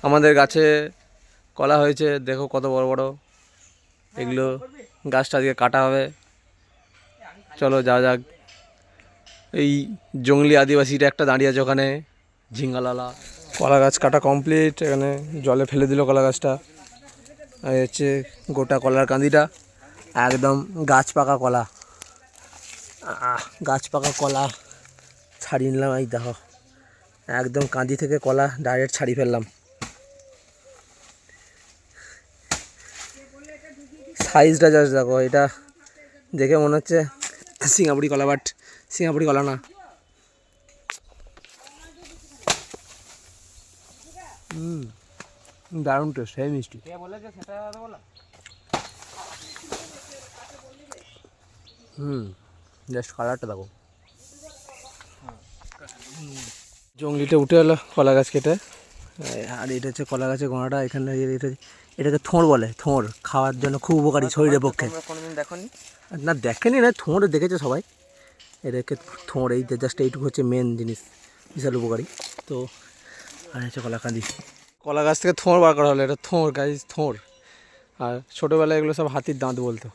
আমাদের গাছে কলা হয়েছে, দেখো কত বড় বড়। এগুলো গাছটা আজকে কাটা হবে। চলো যা যাক। এই জঙ্গলি আদিবাসীটা একটা দাঁড়িয়ে আছে ওখানে, ঝিঙ্গালালা। কলা গাছ কাটা কমপ্লিট। এখানে জলে ফেলে দিল কলা গাছটা। এই হচ্ছে গোটা কলার কাঁদিটা, একদম গাছ পাকা কলা। গাছ পাকা কলা ছাড়িয়ে নিলাম। এই দেখো একদম কাঁদি থেকে কলা ডাইরেক্ট ছাড়িয়ে ফেললাম। সাইজটা জাস্ট দেখো, এটা দেখে মনে হচ্ছে সিঙ্গাপুরি কলা, বাট সিঙ্গাপুরি কলা না। দারুণ টেস্ট, হেভি মিষ্টি। জাস্ট কালারটা দেখো। জঙ্গলিটা উঠে এলো কলা গাছ কেটে। আর এটা হচ্ছে কলা গাছের গোড়াটা। এখানে এটাকে থোঁড় বলে। থোঁড় খাওয়ার জন্য খুব উপকারী শরীরের পক্ষে। না দেখেনি, না থোঁড় দেখেছে সবাই। এটাকে থোঁড়, এই জাস্ট এইটুকু হচ্ছে মেন জিনিস, বিশাল উপকারী। তো আর হচ্ছে কলাকাঁদি। কলা গাছ থেকে থোঁড় বার করা হলো, এটা থোঁড় গাছ, থোঁড়। আর ছোটোবেলায় এগুলো সব হাতির দাঁত বলতো।